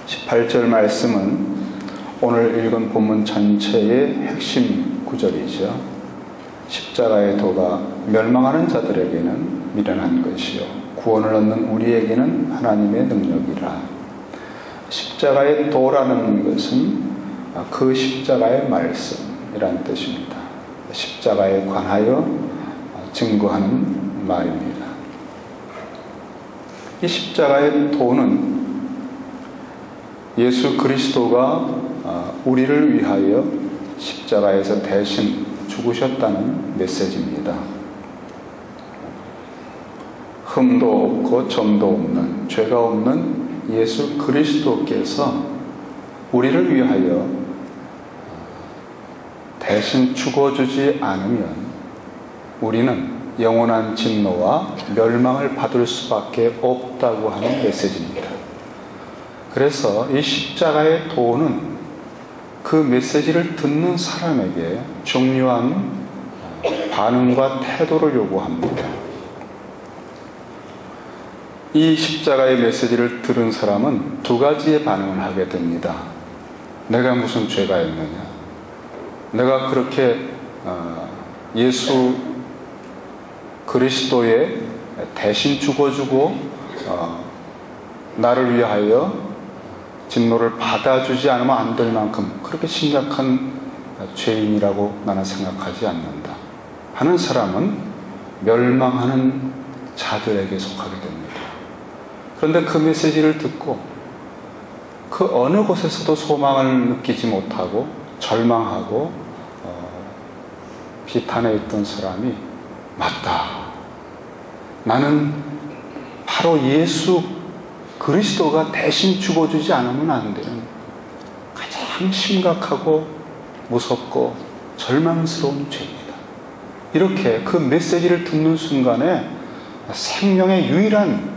18절 말씀은 오늘 읽은 본문 전체의 핵심 구절이죠. 십자가의 도가 멸망하는 자들에게는 미련한 것이요 구원을 얻는 우리에게는 하나님의 능력이라. 십자가의 도라는 것은 그 십자가의 말씀이란 뜻입니다. 십자가에 관하여 증거하는 말입니다. 이 십자가의 도는 예수 그리스도가 우리를 위하여 십자가에서 대신 죽으셨다는 메시지입니다. 흠도 없고 점도 없는 죄가 없는 예수 그리스도께서 우리를 위하여 대신 죽어주지 않으면 우리는 영원한 진노와 멸망을 받을 수밖에 없다고 하는 메시지입니다. 그래서 이 십자가의 도는 그 메시지를 듣는 사람에게 중요한 반응과 태도를 요구합니다. 이 십자가의 메시지를 들은 사람은 두 가지의 반응을 하게 됩니다. 내가 무슨 죄가 있느냐? 내가 그렇게 예수 그리스도의 대신 죽어주고 나를 위하여 진노를 받아주지 않으면 안 될 만큼 그렇게 심각한 죄인이라고 나는 생각하지 않는다 하는 사람은 멸망하는 자들에게 속하게 됩니다. 그런데 그 메시지를 듣고 그 어느 곳에서도 소망을 느끼지 못하고 절망하고 비탄해 있던 사람이 맞다. 나는 바로 예수 그리스도가 대신 죽어주지 않으면 안 되는 가장 심각하고 무섭고 절망스러운 죄입니다. 이렇게 그 메시지를 듣는 순간에 생명의 유일한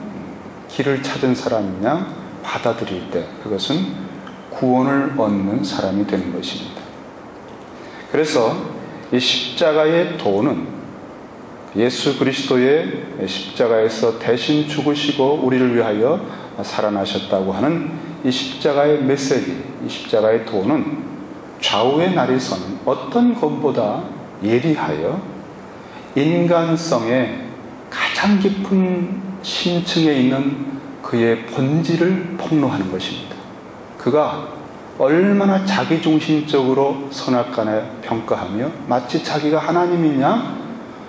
길을 찾은 사람이냐 받아들일 때 그것은 구원을 얻는 사람이 되는 것입니다. 그래서 이 십자가의 도는 예수 그리스도의 십자가에서 대신 죽으시고 우리를 위하여 살아나셨다고 하는 이 십자가의 메시지, 이 십자가의 도는 좌우의 날이 서는 어떤 것보다 예리하여 인간성의 가장 깊은 심층에 있는 그의 본질을 폭로하는 것입니다. 그가 얼마나 자기중심적으로 선악간에 평가하며 마치 자기가 하나님이냐?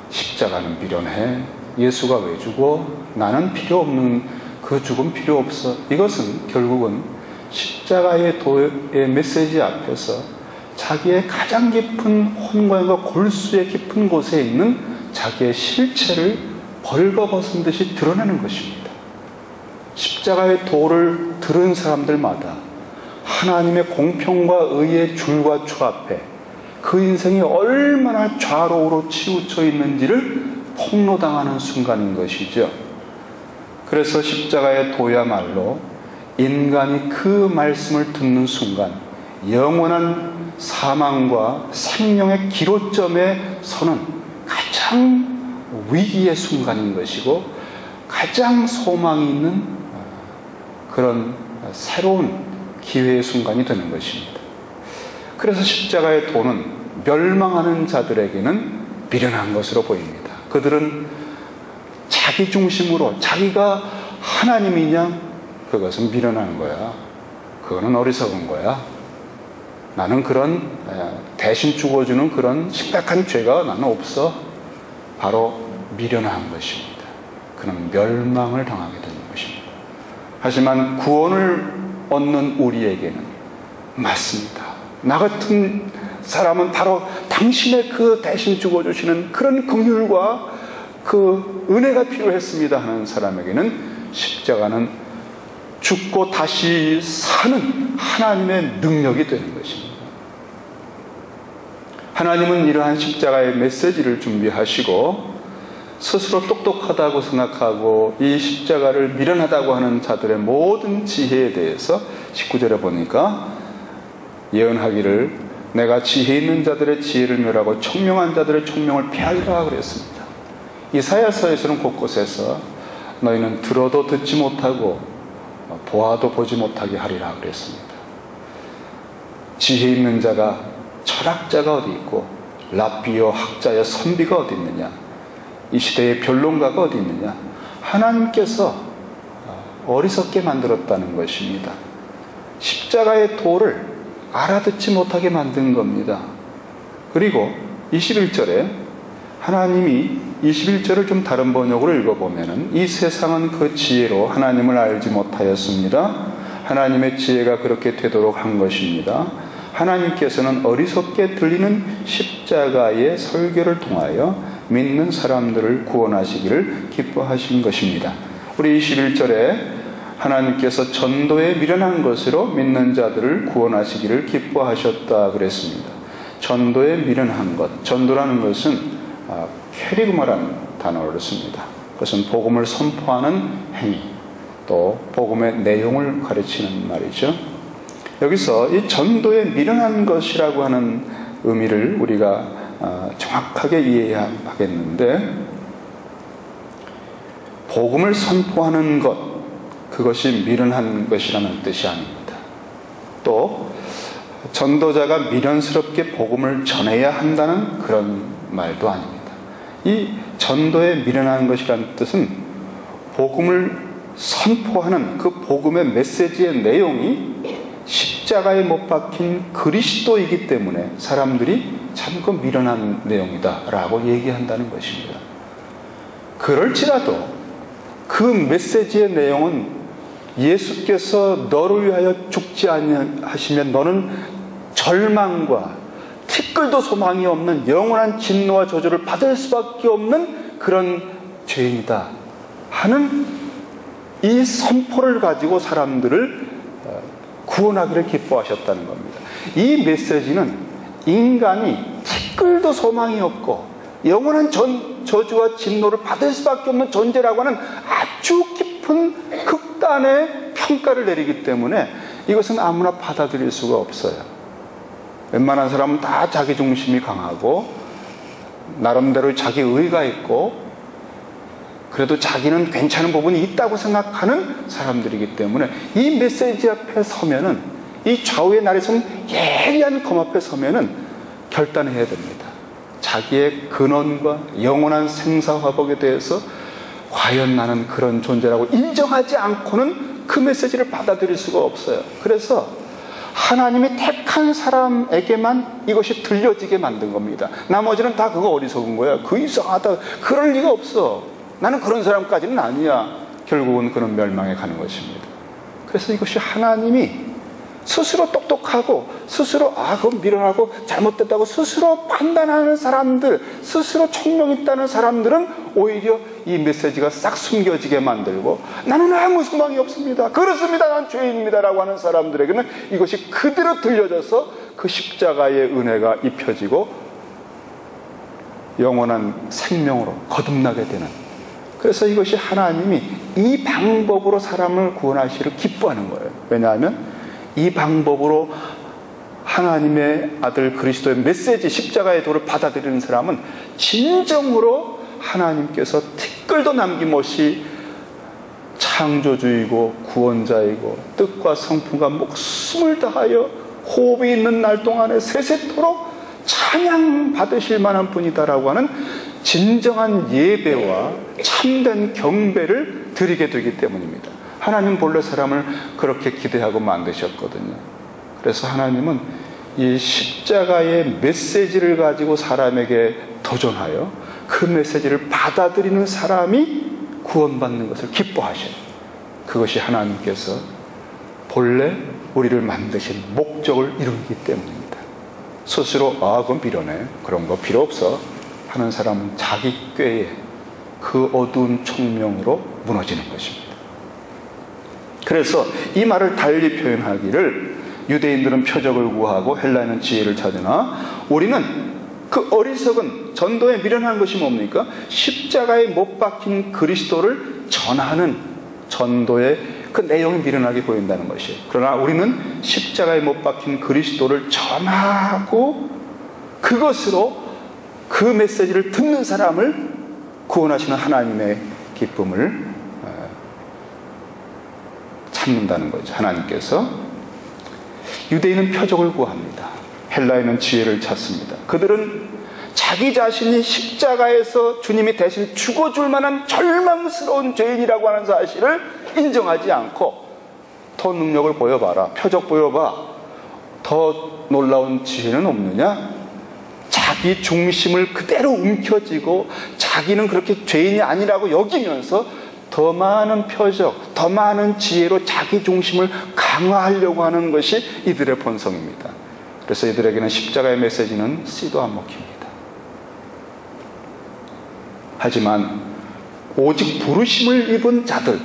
십자가는 미련해. 예수가 왜 죽어? 나는 필요 없는 그 죽음 필요 없어. 이것은 결국은 십자가의 도의 메시지 앞에서 자기의 가장 깊은 혼관과 골수의 깊은 곳에 있는 자기의 실체를 벌거벗은 듯이 드러내는 것입니다. 십자가의 도를 들은 사람들마다 하나님의 공평과 의의 줄과 추 앞에 그 인생이 얼마나 좌로우로 치우쳐 있는지를 폭로당하는 순간인 것이죠. 그래서 십자가의 도야말로 인간이 그 말씀을 듣는 순간 영원한 사망과 생명의 기로점에 서는 가장 위기의 순간인 것이고 가장 소망이 있는 그런 새로운 기회의 순간이 되는 것입니다. 그래서 십자가의 도는 멸망하는 자들에게는 미련한 것으로 보입니다. 그들은 자기 중심으로 자기가 하나님이냐? 그것은 미련한 거야. 그거는 어리석은 거야. 나는 그런 대신 죽어주는 그런 심각한 죄가 나는 없어. 바로 미련한 것입니다. 그는 멸망을 당하게 되는 것입니다. 하지만 구원을 얻는 우리에게는 맞습니다. 나 같은 사람은 바로 당신의 그 대신 죽어주시는 그런 긍휼과 그 은혜가 필요했습니다 하는 사람에게는 십자가는 죽고 다시 사는 하나님의 능력이 되는 것입니다. 하나님은 이러한 십자가의 메시지를 준비하시고 스스로 똑똑하다고 생각하고 이 십자가를 미련하다고 하는 자들의 모든 지혜에 대해서 19절에 보니까 예언하기를 내가 지혜 있는 자들의 지혜를 멸하고 총명한 자들의 총명을 폐하리라 그랬습니다. 이사야서에서는 곳곳에서 너희는 들어도 듣지 못하고 보아도 보지 못하게 하리라 그랬습니다. 지혜 있는 자가, 철학자가 어디 있고 랍비요 학자여 선비가 어디 있느냐, 이 시대의 변론가가 어디 있느냐. 하나님께서 어리석게 만들었다는 것입니다. 십자가의 도를 알아듣지 못하게 만든 겁니다. 그리고 21절에 하나님이 21절을 좀 다른 번역으로 읽어보면은 이 세상은 그 지혜로 하나님을 알지 못하였습니다. 하나님의 지혜가 그렇게 되도록 한 것입니다. 하나님께서는 어리석게 들리는 십자가의 설교를 통하여 믿는 사람들을 구원하시기를 기뻐하신 것입니다. 우리 21절에 하나님께서 전도에 미련한 것으로 믿는 자들을 구원하시기를 기뻐하셨다 그랬습니다. 전도에 미련한 것, 전도라는 것은 캐리그마라는 단어를 씁니다. 그것은 복음을 선포하는 행위, 또 복음의 내용을 가르치는 말이죠. 여기서 이 전도에 미련한 것이라고 하는 의미를 우리가 정확하게 이해해야 하겠는데, 복음을 선포하는 것, 그것이 미련한 것이라는 뜻이 아닙니다. 또 전도자가 미련스럽게 복음을 전해야 한다는 그런 말도 아닙니다. 이 전도에 미련한 것이라는 뜻은 복음을 선포하는 그 복음의 메시지의 내용이 십자가에 못 박힌 그리스도이기 때문에 사람들이 참 그 미련한 내용이다라고 얘기한다는 것입니다. 그럴지라도 그 메시지의 내용은 예수께서 너를 위하여 죽지 아니하시면 너는 절망과 티끌도 소망이 없는 영원한 진노와 저주를 받을 수밖에 없는 그런 죄인이다 하는 이 선포를 가지고 사람들을 구원하기를 기뻐하셨다는 겁니다. 이 메시지는 인간이 티끌도 소망이 없고 영원한 저주와 진노를 받을 수밖에 없는 존재라고 하는 아주 깊은 극단의 평가를 내리기 때문에 이것은 아무나 받아들일 수가 없어요. 웬만한 사람은 다 자기 중심이 강하고 나름대로 자기 의가 있고 그래도 자기는 괜찮은 부분이 있다고 생각하는 사람들이기 때문에 이 메시지 앞에 서면은, 이 좌우의 날에 서는 예리한 검 앞에 서면은 결단해야 됩니다. 자기의 근원과 영원한 생사화복에 대해서 과연 나는 그런 존재라고 인정하지 않고는 그 메시지를 받아들일 수가 없어요. 그래서 하나님이 택한 사람에게만 이것이 들려지게 만든 겁니다. 나머지는 다 그거 어리석은 거야. 그 이상하다. 그럴 리가 없어. 나는 그런 사람까지는 아니야. 결국은 그런 멸망에 가는 것입니다. 그래서 이것이 하나님이 스스로 똑똑하고 스스로 그건 미련하고 잘못됐다고 스스로 판단하는 사람들, 스스로 총명 있다는 사람들은 오히려 이 메시지가 싹 숨겨지게 만들고 나는 아무 소망이 없습니다, 그렇습니다, 난 죄인입니다 라고 하는 사람들에게는 이것이 그대로 들려져서 그 십자가의 은혜가 입혀지고 영원한 생명으로 거듭나게 되는, 그래서 이것이 하나님이 이 방법으로 사람을 구원하시기를 기뻐하는 거예요. 왜냐하면 이 방법으로 하나님의 아들 그리스도의 메시지 십자가의 도를 받아들이는 사람은 진정으로 하나님께서 티끌도 남김없이 창조주이고 구원자이고 뜻과 성품과 목숨을 다하여 호흡이 있는 날 동안에 세세토록 찬양 받으실 만한 분이다라고 하는 진정한 예배와 참된 경배를 드리게 되기 때문입니다. 하나님 본래 사람을 그렇게 기대하고 만드셨거든요. 그래서 하나님은 이 십자가의 메시지를 가지고 사람에게 도전하여 그 메시지를 받아들이는 사람이 구원받는 것을 기뻐하셔요. 그것이 하나님께서 본래 우리를 만드신 목적을 이루기 때문입니다. 스스로 그건 미련해, 그런 거 필요 없어 하는 사람은 자기 꾀에 그 어두운 총명으로 무너지는 것입니다. 그래서 이 말을 달리 표현하기를 유대인들은 표적을 구하고 헬라인은 지혜를 찾으나 우리는 그 어리석은 전도에 미련한 것이 뭡니까? 십자가에 못 박힌 그리스도를 전하는 전도의 그 내용이 미련하게 보인다는 것이에요. 그러나 우리는 십자가에 못 박힌 그리스도를 전하고 그것으로 그 메시지를 듣는 사람을 구원하시는 하나님의 기쁨을 삼는다는 거죠. 하나님께서. 유대인은 표적을 구합니다. 헬라인은 지혜를 찾습니다. 그들은 자기 자신이 십자가에서 주님이 대신 죽어줄 만한 절망스러운 죄인이라고 하는 사실을 인정하지 않고 더 능력을 보여봐라, 표적 보여봐, 더 놀라운 지혜는 없느냐? 자기 중심을 그대로 움켜쥐고 자기는 그렇게 죄인이 아니라고 여기면서 더 많은 표적, 더 많은 지혜로 자기 중심을 강화하려고 하는 것이 이들의 본성입니다. 그래서 이들에게는 십자가의 메시지는 씨도 안 먹힙니다. 하지만 오직 부르심을 입은 자들,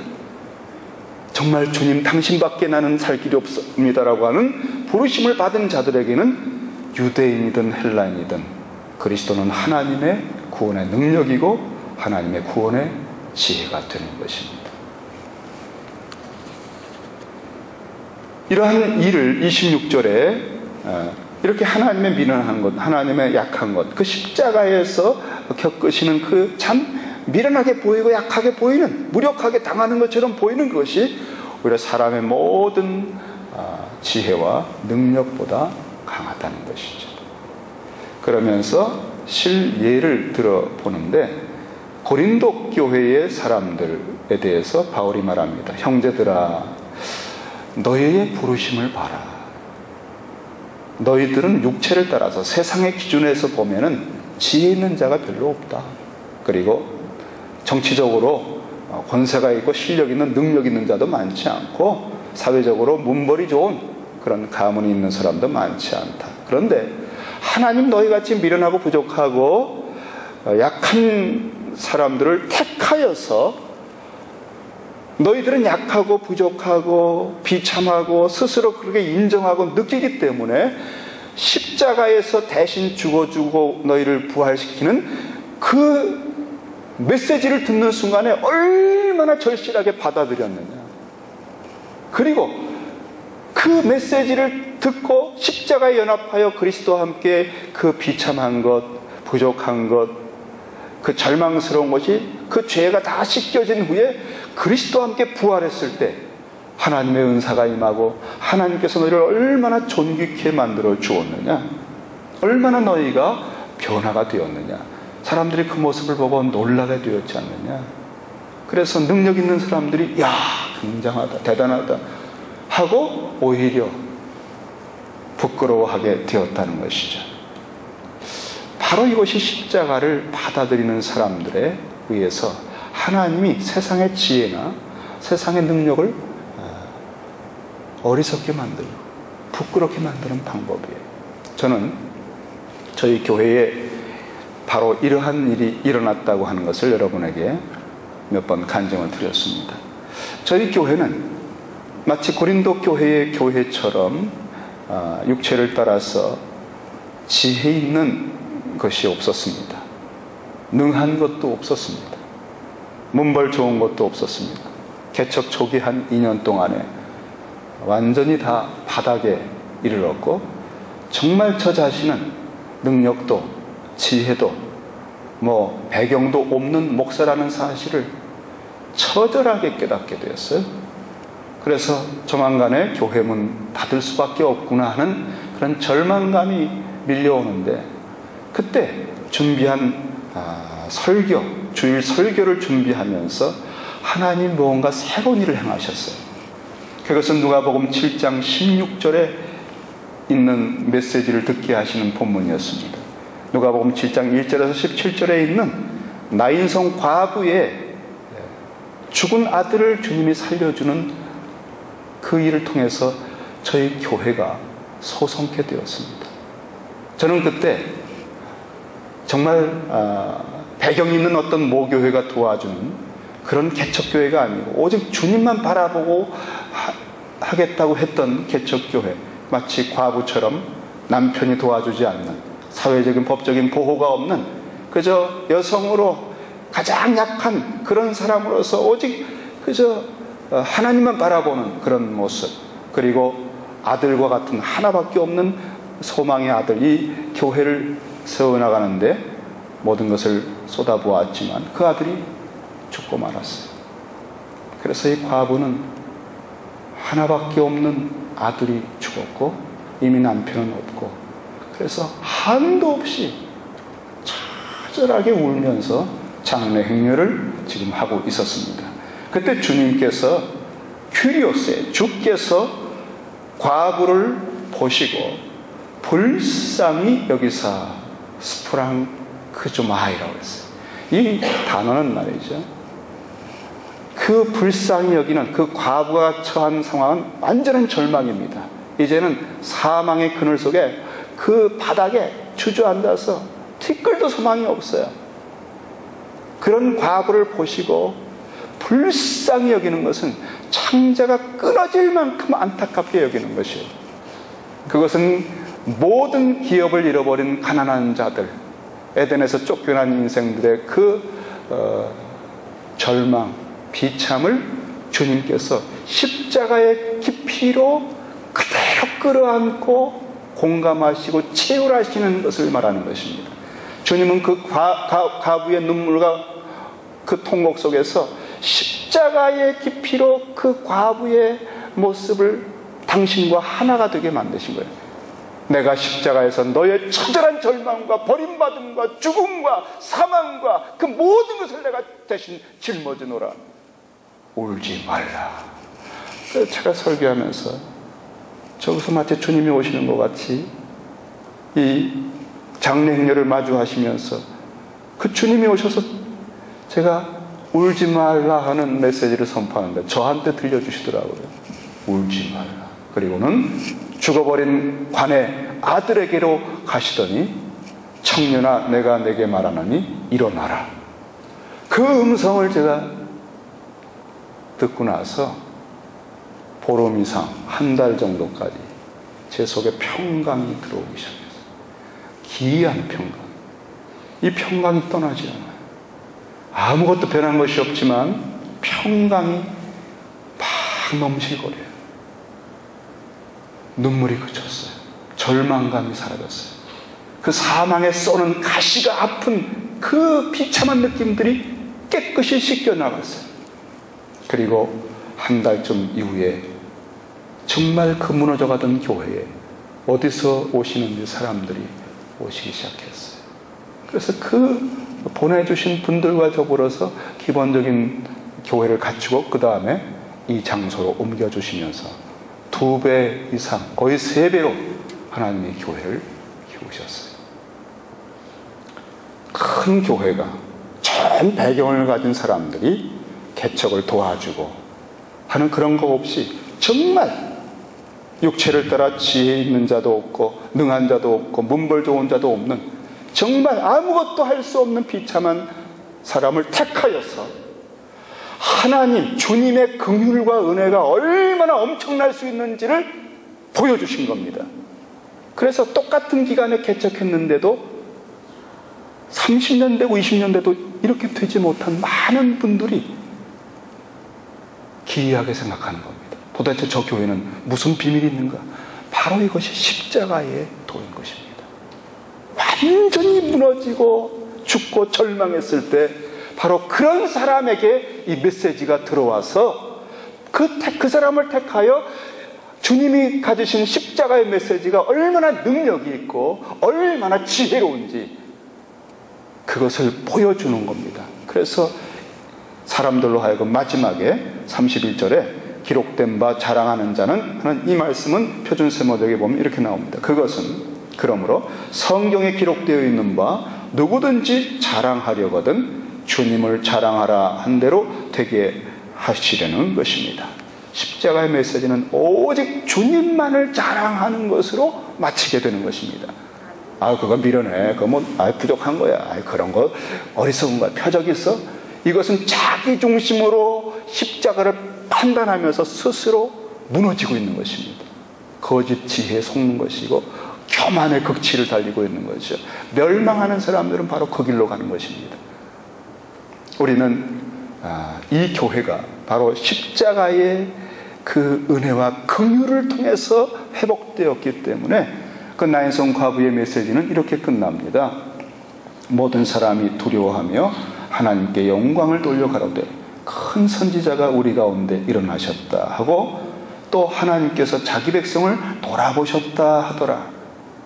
정말 주님 당신밖에 나는 살 길이 없습니다라고 하는 부르심을 받은 자들에게는 유대인이든 헬라인이든 그리스도는 하나님의 구원의 능력이고 하나님의 구원의 지혜가 되는 것입니다. 이러한 일을 26절에 이렇게 하나님의 미련한 것, 하나님의 약한 것, 그 십자가에서 겪으시는 그 참 미련하게 보이고 약하게 보이는, 무력하게 당하는 것처럼 보이는 것이 오히려 사람의 모든 지혜와 능력보다 강하다는 것이죠. 그러면서 실예를 들어보는데 고린도 교회의 사람들에 대해서 바울이 말합니다. 형제들아, 너희의 부르심을 봐라. 너희들은 육체를 따라서 세상의 기준에서 보면은 지혜 있는 자가 별로 없다. 그리고 정치적으로 권세가 있고 실력 있는, 능력 있는 자도 많지 않고 사회적으로 문벌이 좋은 그런 가문이 있는 사람도 많지 않다. 그런데 하나님 너희같이 미련하고 부족하고 약한 사람들을 택하여서 너희들은 약하고 부족하고 비참하고 스스로 그렇게 인정하고 느끼기 때문에 십자가에서 대신 죽어주고 너희를 부활시키는 그 메시지를 듣는 순간에 얼마나 절실하게 받아들였느냐. 그리고 그 메시지를 듣고 십자가에 연합하여 그리스도와 함께 그 비참한 것, 부족한 것, 그 절망스러운 것이, 그 죄가 다 씻겨진 후에 그리스도와 함께 부활했을 때 하나님의 은사가 임하고 하나님께서 너희를 얼마나 존귀케 만들어 주었느냐, 얼마나 너희가 변화가 되었느냐, 사람들이 그 모습을 보고 놀라게 되었지 않느냐. 그래서 능력 있는 사람들이 야, 굉장하다, 대단하다 하고 오히려 부끄러워하게 되었다는 것이죠. 바로 이것이 십자가를 받아들이는 사람들에 의해서 하나님이 세상의 지혜나 세상의 능력을 어리석게 만들고 부끄럽게 만드는 방법이에요. 저는 저희 교회에 바로 이러한 일이 일어났다고 하는 것을 여러분에게 몇 번 간증을 드렸습니다. 저희 교회는 마치 고린도 교회의 교회처럼 육체를 따라서 지혜 있는 것이 없었습니다. 능한 것도 없었습니다. 문벌 좋은 것도 없었습니다. 개척 초기 한 2년 동안에 완전히 다 바닥에 이르렀고 정말 저 자신은 능력도 지혜도 뭐 배경도 없는 목사라는 사실을 처절하게 깨닫게 되었어요. 그래서 조만간에 교회 문 닫을 수밖에 없구나 하는 그런 절망감이 밀려오는데, 그때 준비한 설교, 주일 설교를 준비하면서 하나님 무언가 새로운 일을 행하셨어요. 그것은 누가복음 7장 16절에 있는 메시지를 듣게 하시는 본문이었습니다. 누가복음 7장 1절에서 17절에 있는 나인성 과부의 죽은 아들을 주님이 살려주는 그 일을 통해서 저희 교회가 소성케 되었습니다. 저는 그때 정말 배경 있는 어떤 모교회가 도와주는 그런 개척교회가 아니고 오직 주님만 바라보고 하겠다고 했던 개척교회, 마치 과부처럼 남편이 도와주지 않는, 사회적인 법적인 보호가 없는, 그저 여성으로 가장 약한 그런 사람으로서 오직 그저 하나님만 바라보는 그런 모습, 그리고 아들과 같은 하나밖에 없는 소망의 아들, 이 교회를 세워나가는데 모든 것을 쏟아부었지만 그 아들이 죽고 말았어요. 그래서 이 과부는 하나밖에 없는 아들이 죽었고 이미 남편은 없고, 그래서 한도 없이 처절하게 울면서 장례 행렬을 지금 하고 있었습니다. 그때 주님께서 큐리오스에, 주께서 과부를 보시고 불쌍히 여기사 스프랑크조마이라고 했어요. 이 단어는 말이죠, 그 불쌍히 여기는 그 과부가 처한 상황은 완전한 절망입니다. 이제는 사망의 그늘 속에 그 바닥에 주저앉아서 티끌도 소망이 없어요. 그런 과부를 보시고 불쌍히 여기는 것은 창자가 끊어질 만큼 안타깝게 여기는 것이에요. 그것은 모든 기업을 잃어버린 가난한 자들, 에덴에서 쫓겨난 인생들의 그 절망, 비참을 주님께서 십자가의 깊이로 그대로 끌어안고 공감하시고 체휼하시는 것을 말하는 것입니다. 주님은 그 과부의 눈물과 그 통곡 속에서 십자가의 깊이로 그 과부의 모습을 당신과 하나가 되게 만드신 거예요. 내가 십자가에서 너의 처절한 절망과 버림받음과 죽음과 사망과 그 모든 것을 내가 대신 짊어지노라. 울지 말라. 그래서 제가 설교하면서 저기서 마치 주님이 오시는 것 같이 이 장례 행렬을 마주하시면서 그 주님이 오셔서 제가 울지 말라 하는 메시지를 선포하는데 저한테 들려주시더라고요. 울지 말라. 그리고는 죽어버린 관의 아들에게로 가시더니 청년아 내가 내게 말하노니 일어나라. 그 음성을 제가 듣고 나서 보름 이상, 한 달 정도까지 제 속에 평강이 들어오기 시작했어요. 기이한 평강. 이 평강이 떠나지 않아요. 아무것도 변한 것이 없지만 평강이 막 넘실거려요. 눈물이 그쳤어요. 절망감이 사라졌어요. 그 사망에 쏘는 가시가 아픈 그 비참한 느낌들이 깨끗이 씻겨나갔어요. 그리고 한 달쯤 이후에 정말 그 무너져가던 교회에 어디서 오시는지 사람들이 오시기 시작했어요. 그래서 그 보내주신 분들과 더불어서 기본적인 교회를 갖추고 그 다음에 이 장소로 옮겨주시면서 2배 이상, 거의 3배로 하나님의 교회를 키우셨어요. 큰 교회가 좋은 배경을 가진 사람들이 개척을 도와주고 하는 그런 거 없이 정말 육체를 따라 지혜 있는 자도 없고 능한 자도 없고 문벌 좋은 자도 없는 정말 아무것도 할 수 없는 비참한 사람을 택하여서 하나님 주님의 긍휼과 은혜가 얼마나 엄청날 수 있는지를 보여주신 겁니다. 그래서 똑같은 기간에 개척했는데도 30년 되고 20년 돼도 이렇게 되지 못한 많은 분들이 기이하게 생각하는 겁니다. 도대체 저 교회는 무슨 비밀이 있는가? 바로 이것이 십자가의 도인 것입니다. 완전히 무너지고 죽고 절망했을 때 바로 그런 사람에게 이 메시지가 들어와서 그 사람을 택하여 주님이 가지신 십자가의 메시지가 얼마나 능력이 있고 얼마나 지혜로운지 그것을 보여주는 겁니다. 그래서 사람들로 하여금 마지막에 31절에 기록된 바 자랑하는 자는 하는 이 말씀은 표준세모적에 보면 이렇게 나옵니다. 그것은 그러므로 성경에 기록되어 있는 바 누구든지 자랑하려거든 주님을 자랑하라 한 대로 되게 하시려는 것입니다. 십자가의 메시지는 오직 주님만을 자랑하는 것으로 마치게 되는 것입니다. 그거 밀어내. 그거 부족한 거야. 그런 거 어리석은 거야. 표적 있어? 이것은 자기 중심으로 십자가를 판단하면서 스스로 무너지고 있는 것입니다. 거짓 지혜에 속는 것이고 교만의 극치를 달리고 있는 것이죠. 멸망하는 사람들은 바로 그 길로 가는 것입니다. 우리는 이 교회가 바로 십자가의 그 은혜와 긍휼을 통해서 회복되었기 때문에 그 나인성 과부의 메시지는 이렇게 끝납니다. 모든 사람이 두려워하며 하나님께 영광을 돌려 가로되 큰 선지자가 우리 가운데 일어나셨다 하고 또 하나님께서 자기 백성을 돌아보셨다 하더라.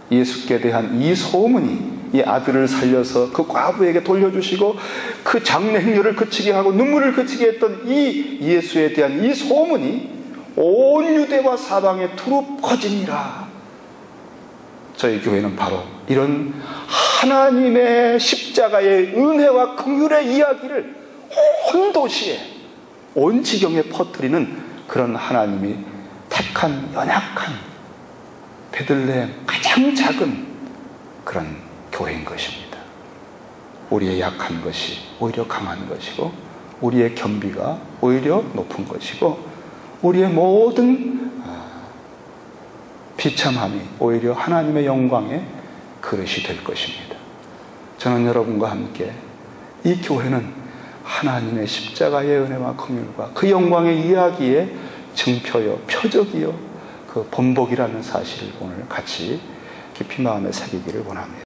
예수께 대한 이 소문이, 이 아들을 살려서 그 과부에게 돌려주시고 그 장례 행렬을 그치게 하고 눈물을 그치게 했던 이 예수에 대한 이 소문이 온 유대와 사방에 두루 퍼지니라. 저희 교회는 바로 이런 하나님의 십자가의 은혜와 긍휼의 이야기를 온 도시에, 온 지경에 퍼뜨리는 그런 하나님이 택한 연약한 베들레헴 가장 작은 그런 교회인 것입니다. 우리의 약한 것이 오히려 강한 것이고, 우리의 겸비가 오히려 높은 것이고, 우리의 모든 비참함이 오히려 하나님의 영광의 그릇이 될 것입니다. 저는 여러분과 함께 이 교회는 하나님의 십자가의 은혜와 긍휼과 그 영광의 이야기의 증표요, 표적이요, 그 본복이라는 사실을 오늘 같이 깊이 마음에 새기기를 원합니다.